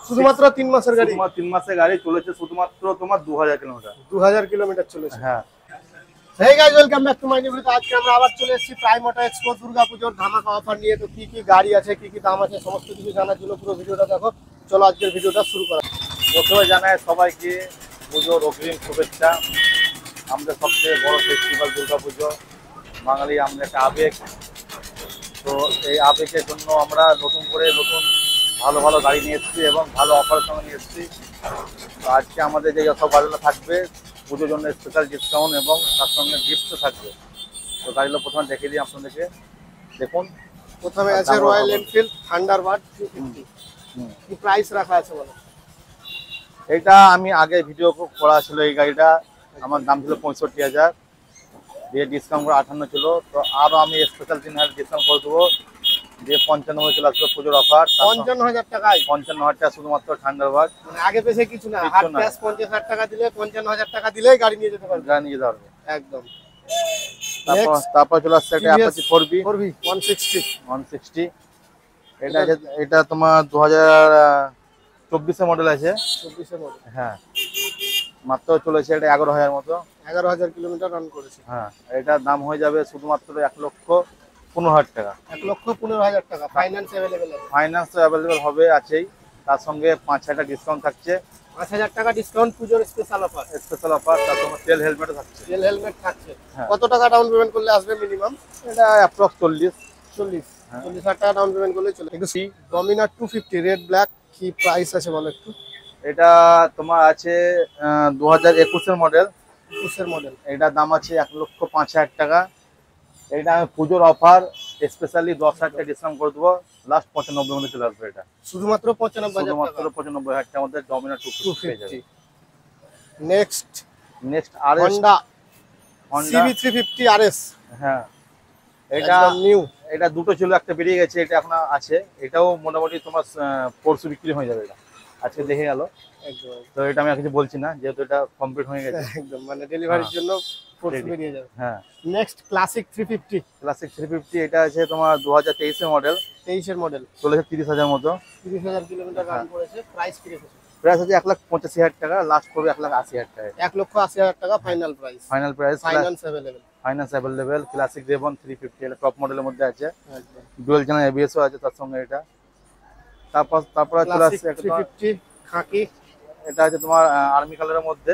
শুধুমাত্র 3 মাসের গাড়ি, শুধুমাত্র 3 মাসের গাড়ি চলেছে শুধুমাত্র তোমার 2000 কিলোমিটার। 2000 কিলোমিটার চলেছে। হ্যাঁ। Hey guys, welcome back to my new video. আজকে আমরা আবার চলে এসেছি প্রাইম অটো এক্সপো দুর্গাপূজার ধামাকা অফার নিয়ে। তো কি কি গাড়ি আছে, কি কি দাম আছে, সমস্ত কিছু জানার জন্য পুরো ভিডিওটা দেখো। চলো আজকের ভিডিওটা শুরু করা। প্রথমে জানাই সবাইকে পুজোর অগ্রিম শুভেচ্ছা। আমাদের সবচেয়ে বড় ফেস্টিভ্যাল দুর্গাপুজো, বাঙালি আমরা একটা আবেগ। তো এই আবেগের জন্য আমরা নতুন করে ভালো ভালো গাড়ি নিয়ে এসেছি এবং ভালো অফারের সঙ্গে নিয়ে এসেছি। তো আজকে আমাদের যে সব গাড়িগুলো থাকবে পুজোর জন্য স্পেশাল ডিসকাউন্ট এবং তার সঙ্গে গিফটও থাকবে। তো গাড়িগুলো প্রথমে দেখে দিই আপনাদেরকে, দেখুন। প্রথমে আছে রয়্যাল এনফিল্ড থান্ডারবার্ড 350। কি প্রাইস রাখা আছে বলো? এটা আমি আগে ভিডিও করা ছিল, এই গাড়িটা আমার দাম ছিল 65,000, দিয়ে ডিসকাউন্ট করে 58 ছিল। তো আরও আমি স্পেশাল 3,000 ডিসকাউন্ট করে দেবো, দিয়ে 95 চলে আসবে পুজোর অফার। 55,000 টাকায় 55,000 টাকা শুধুমাত্র থান্ডারবার্ড, মানে আগে পেছে কিছু না। হাত ক্যাশ 50,000 টাকা দিলে 55,000 টাকা দিলেই গাড়ি নিয়ে যেতে পারবে। গাড়ি নিয়ে যেতে পারবে একদম। তারপর চলে আসছে একটা অ্যাপাচি 4B 160। এটা তোমার 2024 এর মডেল আছে। 24 এর মডেল। হ্যাঁ, মাত্র চলেছে এটা 11,000 মতো। 11,000 কিলোমিটার রান করেছে। হ্যাঁ, এটার দাম হয়ে যাবে শুধুমাত্র 1,15,000 টাকা। 1,15,000 টাকা। ফাইন্যান্স অ্যাভেলেবেল আছে? ফাইন্যান্স অ্যাভেলেবেল হবে, আছেই। তার সঙ্গে 5,000 টাকা ডিসকাউন্ট থাকছে। 5,000 টাকা ডিসকাউন্ট, পুজোর স্পেশাল অফার। স্পেশাল অফার, তার সঙ্গে তেল হেলমেটও থাকছে। তেল হেলমেট থাকছে। হ্যাঁ। কত টাকা ডাউন পেমেন্ট করলে আসবে মিনিমাম? এটা অ্যাপ্রক্স 40। 40,000 টাকা ডাউন পেমেন্ট করলে চলে। একটু ডমিনার 250 রেড ব্ল্যাক, কি প্রাইস আছে বলো একটু? এটা তোমার আছে 2021 এর মডেল। 21 এর মডেল। এটার দাম আছে 1,05,000 টাকা। এটা আমি পুজোর অফার স্পেশালি 10,000 টাকা ডিসকাউন্ট করে দেবো, লাস্ট 95 মধ্যে চলে আসবে। এটা শুধুমাত্র 95,000 টাকা। শুধুমাত্র 95,000 টাকার মধ্যে ডমিনার 250। নেক্সট আর Honda CB350 RS। হ্যাঁ, এটা নিউ। এটা দুটো ছিল, একটা বেরিয়ে গেছে, এটা এখন আছে। এটাও মোটামুটি তোমার পরশু বিক্রি হয়ে যাবে। এটা আজকে দেখে গেল। একদম। তো এটা আমি আর কিছু বলছি না, যেহেতু এটা কমপ্লিট হয়ে গেছে। একদম, মানে ডেলিভারির জন্য পরশু বেরিয়ে যাবে। হ্যাঁ। Next classic 350। ক্লাসিক 350 এটা আছে তোমার 2023 এর মডেল। 23 এর মডেল। চলেছে 30,000 মতো। 30,000 কিলোমিটার রান করেছে। প্রাইস কি রেখেছে? প্রাইস আছে 1,85,000 টাকা, লাস্ট করবে 1,80,000 টাকা। 1,80,000 টাকা final price. Final price. Finance available. Finance available. Classic reborn 350 এটা টপ মডেলের মধ্যে আছে। একদম। ডুয়াল চ্যানেল এবিএসও আছে তার সঙ্গে। এটা তারপর চলে আসছে 350 খাকি। এটা আছে তোমার আর্মি কালারের মধ্যে,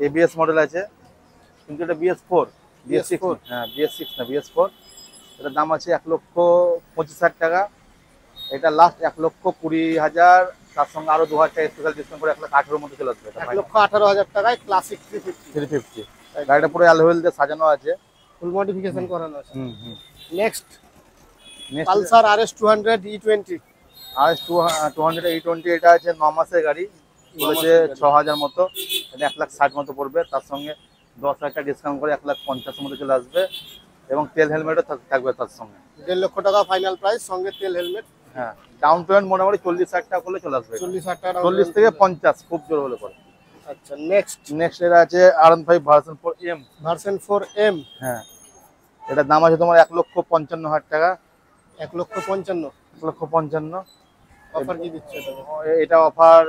এবিএস মডেল আছে, কিন্তু এটা BS4 BS6। হ্যাঁ, BS6 না, BS4। এটার দাম আছে 1,25,000 টাকা। এটা লাস্ট 1,20,000, তার সঙ্গে আরো 2,000 টাকা স্পেশাল ডিসকাউন্ট করে 1,18,000 মধ্যে চলে আসবে। 1,18,000 টাকায় ক্লাসিক 350। গাড়িটা পুরো অ্যালুয়েল দিয়ে সাজানো আছে, ফুল মডিফিকেশন করানো আছে। Next next Pulsar RS 200 E20। RS 200 E20 এটা আছে 9 মাসের গাড়ি, বলেছে 6,000 মতো। এটা 1,60,000 মতো পড়বে, তার সঙ্গে 10,000 টাকা ডিসকাউন্ট করে 1,50,000 মতো চলে আসবে এবং তেল হেলমেটও থাকবে তার সঙ্গে। 1.5 লক্ষ টাকা ফাইনাল প্রাইস, সঙ্গে তেল হেলমেট। হ্যাঁ, ডাউন পেমেন্ট মোটামুটি 40,000 টাকা করলে চলে আসবে। 40,000 টাকা। 40 থেকে 50 খুব জোর হলে পরে। আচ্ছা, নেক্সট এটা আছে R15 version 4M। Version 4M। হ্যাঁ, এটার দাম আছে তোমার 1,55,000 টাকা। 1,55,000। 1,55,000 অফার কি দিচ্ছে এটা? এটা অফার,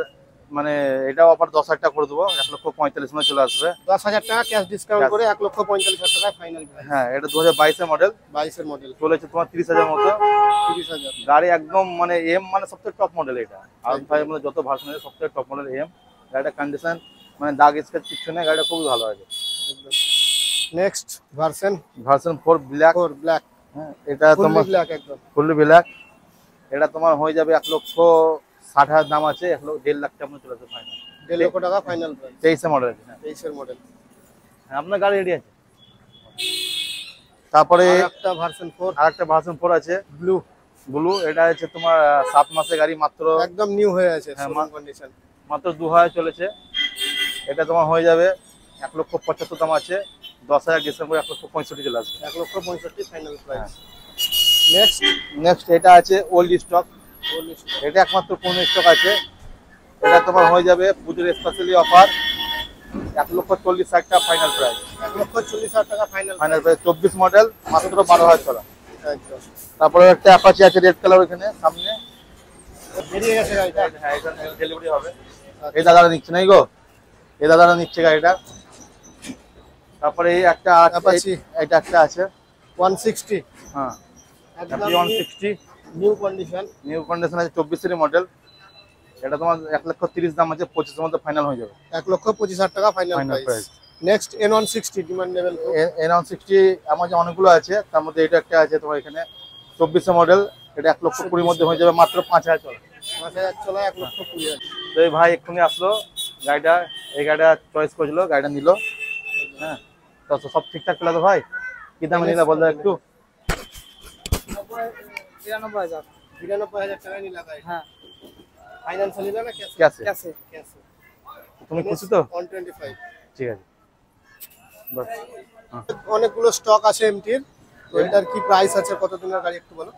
মানে এটা অফার 10,000 টাকা করে দেবো, 1,45,000 মধ্যে চলে আসবে। 10,000 টাকা ক্যাশ ডিসকাউন্ট করে 1,45,000 টাকা ফাইনাল প্রাইস। হ্যাঁ, এটা 2022 এর মডেল। 22 এর মডেল। চলেছে তোমার 30,000 মতো। 30,000 গাড়ি একদম মানে এম, মানে সবথেকে টপ মডেল। এটা R5 মানে যত ভার্সন আছে সবথেকে টপ মডেল এম। গাড়িটা কন্ডিশন মানে দাগ স্কেচ কিছু নেই, গাড়িটা খুবই ভালো আছে। Next version 4 black. ব্ল্যাক। হ্যাঁ, এটা তোমার ব্ল্যাক একদম ফুললি ব্ল্যাক। এটা তোমার হয়ে যাবে 1,60,000 দাম আছে, 1,50,000 টাকা মতো চলে আসবে ফাইনাল। 1.5 লক্ষ টাকা ফাইনাল প্রাইস। 23 এর মডেল আছে। 23 এর মডেল। হ্যাঁ, আপনার গাড়ি রেডি আছে। তারপরে আরেকটা ভার্সন 4 আছে ব্লু। এটা আছে তোমার 7 মাসের গাড়ি, মাত্র একদম নিউ হয়ে আছে, হ্যাঁ, শোরুম কন্ডিশন। মাত্র 2,000 চলেছে। এটা তোমার হয়ে যাবে 1,75,000 দাম আছে, 10,000 ডিসকাউন্ট করে 1,65,000 চলে আসবে। 1,65,000 ফাইনাল প্রাইস। নেক্সট এটা আছে ওল্ড স্টক। এটা একমাত্র কোন স্টক আছে। এটা তোমার হয়ে যাবে পুজোর স্পেশালি অফার 1,40,000 টাকা ফাইনাল প্রাইস। 1,40,000 টাকা ফাইনাল প্রাইস। 24 মডেল, মাত্র 12,000 টাকা। একদম। তারপরে একটা অ্যাপাচি আছে রেড কালার ওখানে সামনে। বেরিয়ে গেছে গাড়িটা। হ্যাঁ এটা ডেলিভারি হবে। এই দাদারা নিচ্ছে নাই গো, এই দাদারা নিচ্ছে গাড়িটা। তারপরে এই একটা অ্যাপাচি এটা একটা আছে 160, হ্যাঁ একদম 160 নিউ কন্ডিশন। নিউ কন্ডিশন আছে, 24 এর মডেল। এটা তোমার 1,30,000 দাম আছে, 25 এর মধ্যে ফাইনাল হয়ে যাবে। 1,25,000 টাকা final price. Next N160 demand level. N160 আমার যে অনেকগুলো আছে, তার মধ্যে এটা একটা আছে তোমার এখানে 24 এর মডেল। এটা 1,20,000 মধ্যে হয়ে যাবে, মাত্র 5,000 চলে। 5,000 চলে 1,20,000। তো এই ভাই এক্ষুনি আসলো গাড়িটা, এই গাড়িটা চয়েস করেছিল, গাড়িটা নিল। হ্যাঁ তো সব ঠিকঠাক পেলে তো ভাই? কি দামে নিলা বল দাও একটু। 93,000। 93,000 টাকা নিলা গাড়ি। হ্যাঁ ফাইনান্স নিলা না ক্যাশ? ক্যাশে। ক্যাশে। তুমি খুশি তো? 125। ঠিক আছে বাস। অনেকগুলো স্টক আছে এমটির, তো এটার কি প্রাইস আছে, কত দিনের গাড়ি একটু বলো।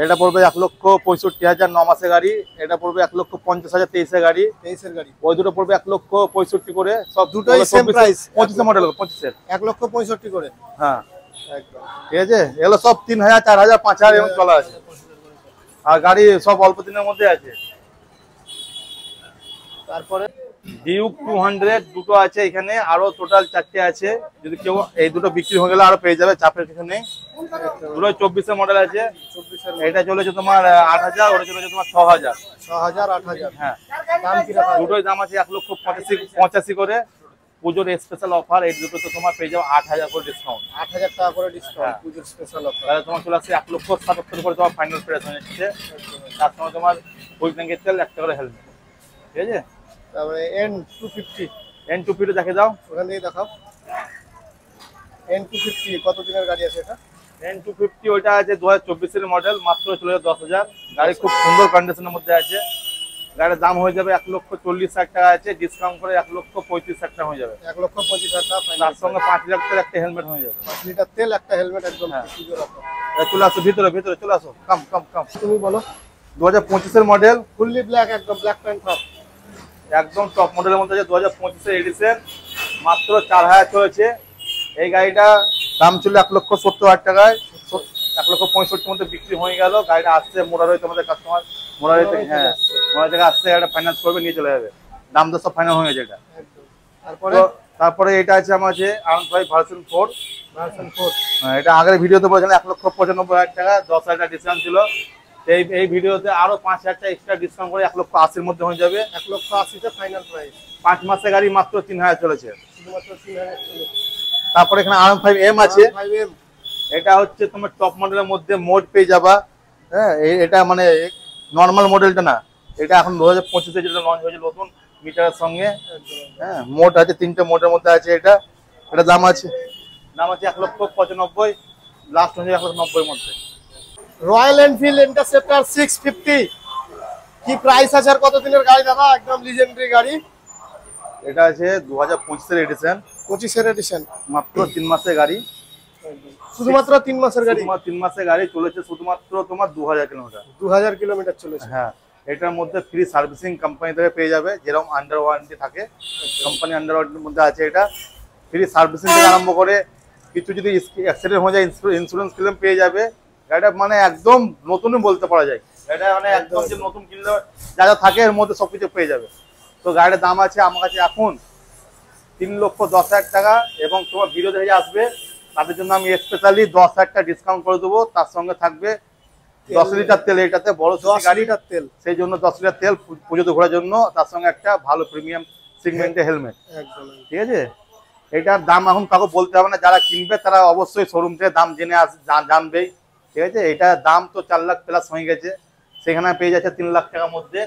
এটা পড়বে 1,65,000 9 মাসের গাড়ি। এটা পড়বে 1,50,000 23 এর গাড়ি। 23 এর গাড়ি। ওই দুটো পড়বে 1,65,000 করে, সব দুটোই সেম প্রাইস। 25 এর মডেল, 25 এর। 1,65,000 করে। হ্যাঁ একদম ঠিক আছে। এগুলো সব 3,000 4,000 5,000 এরকম চলা আছে, আর গাড়ি সব অল্প দিনের মধ্যে আছে। তারপরে ডিউক 200 দুটো আছে এখানে, আরো টোটাল 4টে আছে। যদি কেউ এই দুটো বিক্রি হয়ে গেলে আরো পেয়ে যাবে, চাপের কিছু নেই। দুটো 24 এর মডেল আছে। 24 এর এটা চলেছে তোমার 8,000, ওটা চলেছে তোমার 6,000। 6,000 8,000। হ্যাঁ দাম কি রাখা? দুটোই দাম আছে 1,85,000 করে। পুজোর স্পেশাল অফার, এই দুটো তো তোমার পেয়ে যাবে 8,000 করে ডিসকাউন্ট। 8,000 টাকা করে ডিসকাউন্ট, হ্যাঁ। পুজোর স্পেশাল অফার। তাহলে তোমার চলে আসছে 1,77,000 করে তোমার ফাইনাল প্রাইস হয়ে যাচ্ছে। তার সঙ্গে তোমার ফুল ট্যাঙ্কের তেল, 1 করে হেলমেট, ঠিক আছে। তারপরে N250, N250 দেখে দাও। ওখান থেকে দেখাও। N250 কত দিনের গাড়ি আছে এটা? N250 ওইটা আছে 2024 এর মডেল, মাত্র চলে যাবে 10,000। গাড়ি খুব সুন্দর কন্ডিশনের মধ্যে আছে। গাড়ির দাম হয়ে যাবে 1,40,000 টাকা আছে, ডিসকাউন্ট করে 1,35,000 টাকা হয়ে যাবে। 1,25,000 টাকা ফাইনাল। তার সঙ্গে 5,000 টাকার একটা হেলমেট হয়ে যাবে। 5 লিটার তেল, একটা হেলমেট, একদম হ্যাঁ। পুজোর অফার। চলে আসো ভিতরে, ভিতরে চলে আসো, কাম কাম কাম। তুমি বলো। 2025 এর মডেল, ফুললি ব্ল্যাক, একদম ব্ল্যাক প্যান্ট টপ। একদম টপ মডেলের মধ্যে আছে, 2025 এর এডিশন, মাত্র 4,000 চলেছে। এই গাড়িটা দাম ছিল 1,70,000 টাকায়, 1,65,000 মধ্যে বিক্রি হয়ে গেল। গাড়িটা আসছে মোরারই, তোমাদের কাস্টমার মোরারই থেকে, হ্যাঁ মোরারই থেকে আসছে, একটা ফাইন্যান্স করবে, নিয়ে চলে যাবে। দাম তো সব ফাইনাল হয়ে গেছে এটা। তারপরে তারপরে এটা আছে আমার আছে R5 ভার্সন 4। ভার্সন 4। এটা আগের ভিডিওতে বলেছিলাম 1,95,000 টাকা, 10,000 টাকা ডিসকাউন্ট ছিল। এই ভিডিওতে আরো 5,000 টাকা এক্সট্রা ডিসকাউন্ট করে 1,80,000 মধ্যে হয়ে যাবে। 1,80,000 তে ফাইনাল প্রাইস। 5 মাসের গাড়ি মাত্র 3,000 চলেছে। শুধুমাত্র 3,000 চলে। তারপরে এখানে R5M আছে। R5M, এটা হচ্ছে তোমার টপ মডেলের মধ্যে মোড পেয়ে যাবা। হ্যাঁ এটা মানে নর্মাল মডেলটা না, এটা এখন 2025 এ যেটা লঞ্চ হয়েছে নতুন মিটারের সঙ্গে। হ্যাঁ মোড আছে, 3টে মোডের মধ্যে আছে এটা। এটা দাম আছে 1,95,000, লাস্ট হয়ে যাবে 1,90,000 এর মধ্যে। রয়্যাল এনফিল্ড ইন্টারসেপ্টর 650 কি প্রাইস আছে, আর কত দিনের গাড়ি দাদা? একদম লিজেন্ডারি গাড়ি। এটা আছে 2025 এর এডিশন, 25 এর এডিশন, মাত্র 3 মাসের গাড়ি। শুধুমাত্র 3 মাসের গাড়ি। তোমার 3 মাসের গাড়ি চলেছে শুধুমাত্র তোমার 2,000 কিলোমিটার। 2000 কিলোমিটার চলেছে। হ্যাঁ এটার মধ্যে ফ্রি সার্ভিসিং কোম্পানি থেকে পেয়ে যাবে, যেরকম আন্ডার ওয়ারেন্টি থাকে কোম্পানি আন্ডার ওয়ারেন্টির মধ্যে আছে। এটা ফ্রি সার্ভিসিং থেকে আরম্ভ করে কিছু যদি অ্যাক্সিডেন্ট হয়ে যায় ইন্স্যুরেন্স ক্লেম পেয়ে যাবে। গাড়িটা মানে একদম নতুনই বলতে পারা যায়। এটা মানে একদম যে নতুন কিনলে যা যা থাকে এর মধ্যে সবকিছু পেয়ে যাবে। তো গাড়ির দাম আছে আমার কাছে এখন 3,10,000 টাকা, এবং তোমার ভিডিও দেখে আসবে তাদের জন্য আমি স্পেশালি 10,000 টাকা ডিসকাউন্ট করে দেবো। তার সঙ্গে থাকবে 10 লিটার তেল, এটাতে বড় 10 গাড়ি লিটার তেল, সেই জন্য 10 লিটার তেল পুজোতে ঘোরার জন্য, তার সঙ্গে একটা ভালো প্রিমিয়াম সেগমেন্টের হেলমেট। একদম ঠিক আছে, এটার দাম এখন কাউকে বলতে হবে না, যারা কিনবে তারা অবশ্যই শোরুম থেকে দাম জেনে জানবেই। ঠিক আছে, এটার দাম তো 4 লাখ প্লাস হয়ে গেছে, সেখানে পেয়ে যাচ্ছে 3 লাখ টাকার মধ্যে,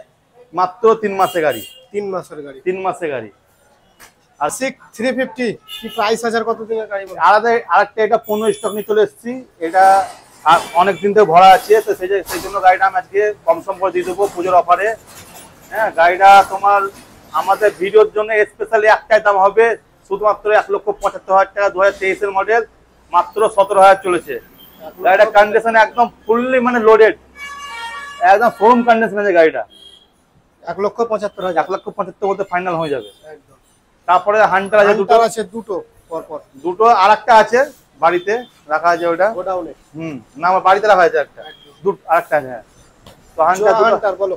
মাত্র 3 মাসের গাড়ি। 3 মাসের গাড়ি, 3 মাসের গাড়ি। আর 350 কি প্রাইস আছে, আর কত দিনের গাড়ি? আলাদা আরেকটা এটা 15 স্টক নিয়ে চলে এসেছি, এটা অনেক দিন থেকে ভরা আছে, তো সেই জন্য গাড়িটা আমি আজকে কম সম করে দিয়ে দেবো পুজোর অফারে। হ্যাঁ গাড়িটা তোমার আমাদের ভিডিওর জন্য স্পেশালি একটাই দাম হবে, শুধুমাত্র 1,75,000 টাকা, 2023 এর মডেল, মাত্র 17,000 চলেছে। গাড়িটা কন্ডিশন একদম ফুললি মানে লোডেড, একদম শোরুম কন্ডিশন আছে গাড়িটা। 1,75,000, 1,75,000 মধ্যে ফাইনাল হয়ে যাবে। তারপরে হান্টার আছে, দুটো আছে, দুটো পরপর, দুটো আর একটা আছে বাড়িতে রাখা আছে ওটা গোডাউনে। না আমার বাড়িতে রাখা আছে একটা, দুটো আরেকটা আছে। হ্যাঁ তো হান্টার বলো।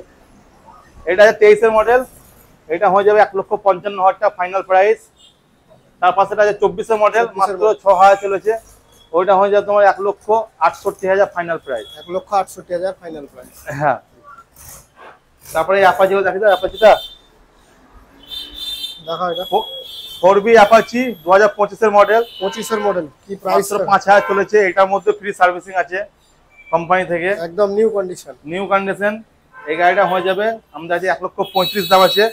এটা আছে 23-এর মডেল, এটা হয়ে যাবে 1,55,000 টাকা ফাইনাল প্রাইস। তার পাশে আছে 24-এর মডেল, মাত্র 6,000 চলেছে, ওইটা হয়ে যাবে তোমার 1,68,000 ফাইনাল প্রাইস। 1,68,000 final price. হ্যাঁ, তারপরে অ্যাপাচি দেখি তো, অ্যাপাচিটা দেখো, এটা 4B অ্যাপাচি 2025-এর মডেল, 25-এর মডেল, কি প্রাইস? 5,000 চলেছে। এটার মধ্যে ফ্রি সার্ভিসিং আছে কোম্পানি থেকে, একদম নিউ কন্ডিশন। New condition. এই গাড়িটা হয়ে যাবে আমাদের কাছে 1,35,000 দাম আছে,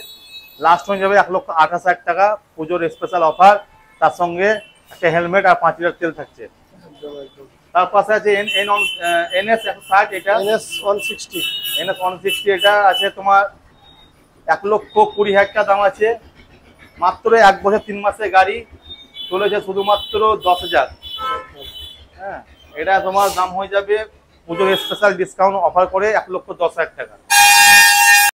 লাস্ট হয়ে যাবে 1,28,000 টাকা, পুজোর স্পেশাল অফার। তার সঙ্গে একটা হেলমেট আর 5 লিটার তেল থাকছে। একদম একদম। তার পাশে আছে NS 160, এটা NS 160, NS 160, এটা আছে তোমার 1,20,000 টাকা দাম আছে, মাত্র 1 বছর 3 মাসের গাড়ি, চলেছে শুধুমাত্র 10,000। হ্যাঁ, এটা তোমার দাম হয়ে যাবে পুজোর স্পেশাল ডিসকাউন্ট অফার করে 1,10,000 টাকা।